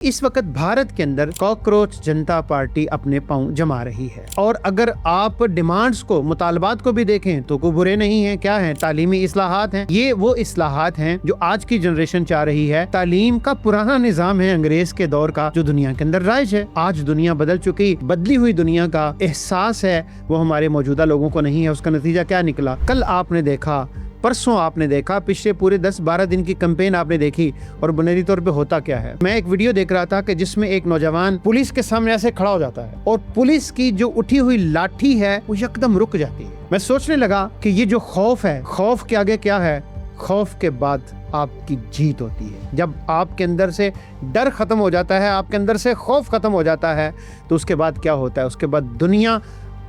इस वक्त भारत के अंदर कॉकरोच जनता पार्टी अपने पांव जमा रही है और अगर आप डिमांड्स को मुतालबात को भी देखें तो कोई बुरे नहीं है। क्या है? तालीमी इस्लाहात हैं। ये वो इस्लाहात हैं जो आज की जनरेशन चाह रही है। तालीम का पुराना निजाम है अंग्रेज के दौर का जो दुनिया के अंदर राइज है। आज दुनिया बदल चुकी, बदली हुई दुनिया का एहसास है वो हमारे मौजूदा लोगों को नहीं है। उसका नतीजा क्या निकला? कल आपने देखा, परसों आपने देखा, पिछले पूरे 10-12 दिन की कैंपेन आपने देखी और बुनियादी तौर पे होता क्या है। मैं एक वीडियो देख रहा था कि जिसमें एक नौजवान पुलिस के सामने ऐसे खड़ा हो जाता है और पुलिस की जो उठी हुई लाठी है वो एकदम रुक जाती है। मैं सोचने लगा कि ये जो खौफ है, खौफ के आगे क्या है? खौफ के बाद आपकी जीत होती है। जब आपके अंदर से डर खत्म हो जाता है, आपके अंदर से खौफ खत्म हो जाता है, तो उसके बाद क्या होता है? उसके बाद दुनिया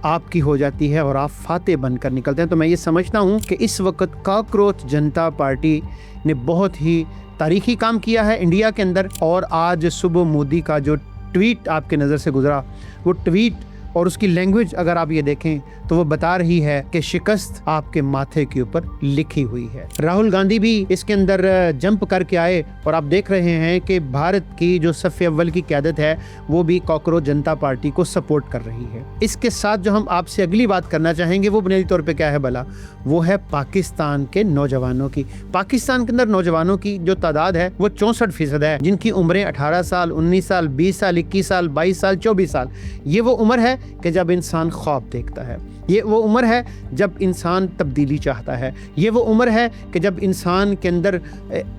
आपकी हो जाती है और आप फातेह बनकर निकलते हैं। तो मैं ये समझता हूँ कि इस वक्त कॉकरोच जनता पार्टी ने बहुत ही तारीखी काम किया है इंडिया के अंदर। और आज सुबह मोदी का जो ट्वीट आपके नज़र से गुजरा, वो ट्वीट और उसकी लैंग्वेज अगर आप ये देखें तो वो बता रही है कि शिकस्त आपके माथे के ऊपर लिखी हुई है। राहुल गांधी भी इसके अंदर जंप करके आए और आप देख रहे हैं कि भारत की जो सफ़े अव्वल की क़यादत है वो भी कॉकरोच जनता पार्टी को सपोर्ट कर रही है। इसके साथ जो हम आपसे अगली बात करना चाहेंगे वो बुनियादी तौर पर क्या है भला? वो है पाकिस्तान के नौजवानों की। पाकिस्तान के अंदर नौजवानों की जो तादाद है वो 64% है, जिनकी उम्रें 18 साल, 19 साल, 20 साल, 21 साल, 22 साल, 24 साल। ये वो उम्र है कि जब इंसान ख्वाब देखता है। ये वो उम्र है जब इंसान तब्दीली चाहता है। ये वो उम्र है कि जब इंसान के अंदर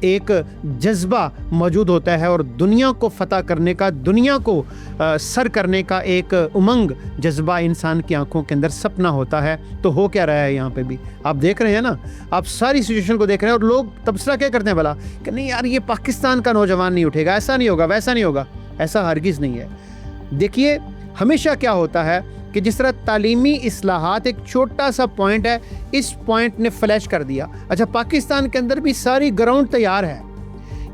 एक जज्बा मौजूद होता है और दुनिया को फतह करने का, दुनिया को सर करने का एक उमंग जज्बा इंसान की आंखों के अंदर सपना होता है। तो हो क्या रहा है यहाँ पे भी आप देख रहे हैं ना, आप सारी सिचुएशन को देख रहे हैं और लोग तबसरा क्या करते हैं भला कि नहीं यार ये पाकिस्तान का नौजवान नहीं उठेगा, ऐसा नहीं होगा, वैसा नहीं होगा। ऐसा हरगिज़ नहीं है। देखिए हमेशा क्या होता है कि जिस तरह तालीमी इस्लाहात एक छोटा सा पॉइंट है, इस पॉइंट ने फ्लैश कर दिया। अच्छा, पाकिस्तान के अंदर भी सारी ग्राउंड तैयार है।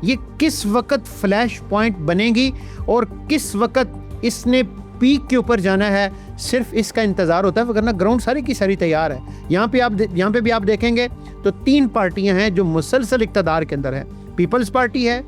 ये किस वक्त फ्लैश पॉइंट बनेगी और किस वक्त इसने पीक के ऊपर जाना है, सिर्फ इसका इंतज़ार होता है, वरना ग्राउंड सारी की सारी तैयार है। यहाँ पे भी आप देखेंगे तो 3 पार्टियाँ हैं जो मुसलसल इक़्तिदार के अंदर हैं। पीपल्स पार्टी है,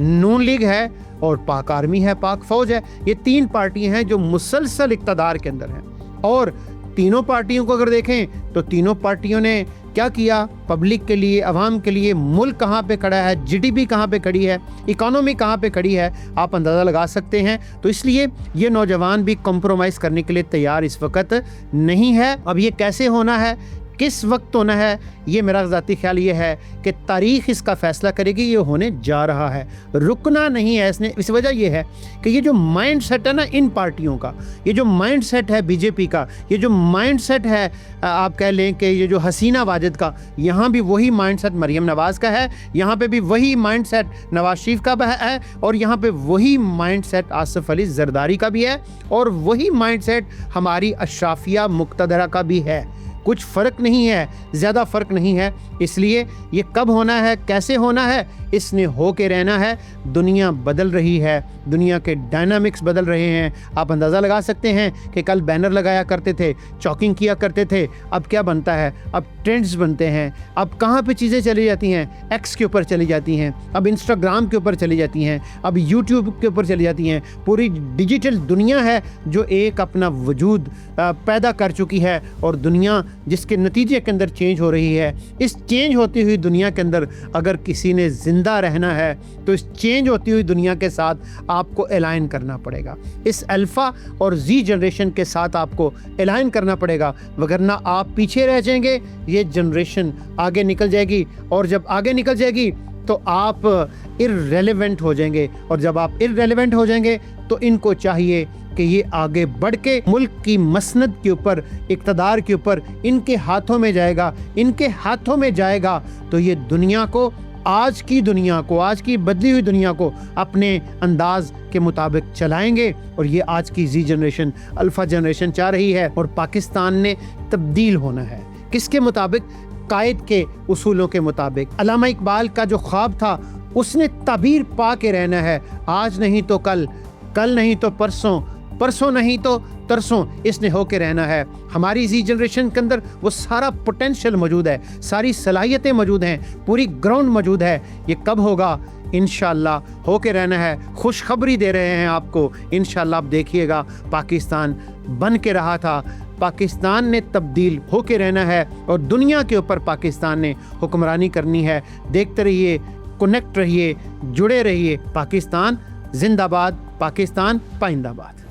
नून लीग है और पाक आर्मी है, पाक फौज है। ये 3 पार्टियां हैं जो मुसलसल इक़्तिदार के अंदर हैं। और तीनों पार्टियों को अगर देखें तो तीनों पार्टियों ने क्या किया पब्लिक के लिए, अवाम के लिए। मुल्क कहाँ पे खड़ा है, जीडीपी कहाँ पे खड़ी है, इकोनॉमी कहाँ पे खड़ी है, आप अंदाज़ा लगा सकते हैं। तो इसलिए ये नौजवान भी कॉम्प्रोमाइज़ करने के लिए तैयार इस वक्त नहीं है। अब ये कैसे होना है, किस वक्त होना है, ये मेरा ज़ाती ख्याल ये है कि तारीख़ इसका फ़ैसला करेगी। ये होने जा रहा है, रुकना नहीं है इसने। इस वजह ये है कि ये जो माइंड सेट है ना इन पार्टियों का, ये जो माइंड सेट है बीजेपी का, ये जो माइंड सेट है आप कह लें कि ये जो हसीना वाजिद का, यहाँ भी वही माइंड सेट मरीम नवाज़ का है, यहाँ पे भी वही माइंड सेट नवाज शरीफ का है और यहाँ पे वही माइंड सेट आसिफ अली जरदारी का भी है और वही माइंड सेट हमारी अशराफिया मुक्तदरा का भी है। कुछ फ़र्क नहीं है, ज़्यादा फ़र्क नहीं है। इसलिए ये कब होना है, कैसे होना है, इसने हो के रहना है। दुनिया बदल रही है, दुनिया के डायनामिक्स बदल रहे हैं। आप अंदाज़ा लगा सकते हैं कि कल बैनर लगाया करते थे, चॉकिंग किया करते थे, अब क्या बनता है? अब ट्रेंड्स बनते हैं। अब कहाँ पे चीज़ें चली जाती हैं? एक्स के ऊपर चली जाती हैं, अब इंस्टाग्राम के ऊपर चली जाती हैं, अब यूट्यूब के ऊपर चली जाती हैं। पूरी डिजिटल दुनिया है जो एक अपना वजूद पैदा कर चुकी है और दुनिया जिसके नतीजे के अंदर चेंज हो रही है। इस चेंज होती हुई दुनिया के अंदर अगर किसी ने ज़िंदा रहना है तो इस चेंज होती हुई दुनिया के साथ आपको अलाइन करना पड़ेगा। इस अल्फ़ा और जी जनरेशन के साथ आपको अलाइन करना पड़ेगा, वगरना आप पीछे रह जाएंगे। ये जनरेशन आगे निकल जाएगी और जब आगे निकल जाएगी तो आप इर्रेलेवेंट हो जाएंगे और जब आप इर्रेलेवेंट हो जाएंगे तो इनको चाहिए कि ये आगे बढ़ के मुल्क की मसनद के ऊपर, इक़्तिदार के ऊपर इनके हाथों में जाएगा। इनके हाथों में जाएगा तो ये दुनिया को, आज की दुनिया को, आज की बदली हुई दुनिया को अपने अंदाज के मुताबिक चलाएंगे। और ये आज की जी जनरेशन, अल्फ़ा जनरेशन चाह रही है और पाकिस्तान ने तब्दील होना है। किसके मुताबिक? कायद के उसूलों के मुताबिक। अल्लामा इकबाल का जो ख्वाब था उसने ताबीर पा के रहना है। आज नहीं तो कल, कल नहीं तो परसों, परसों नहीं तो तरसों इसने होके रहना है। हमारी इसी जनरेशन के अंदर वो सारा पोटेंशियल मौजूद है, सारी सलाहियतें मौजूद हैं, पूरी ग्राउंड मौजूद है। ये कब होगा? इंशाल्लाह होके रहना है। खुशखबरी दे रहे हैं आपको, इंशाल्लाह आप देखिएगा। पाकिस्तान बन के रहा था, पाकिस्तान ने तब्दील होके रहना है और दुनिया के ऊपर पाकिस्तान ने हुक्मरानी करनी है। देखते रहिए, कनेक्ट रहिए, जुड़े रहिए। पाकिस्तान जिंदाबाद, पाकिस्तान पाइंदाबाद।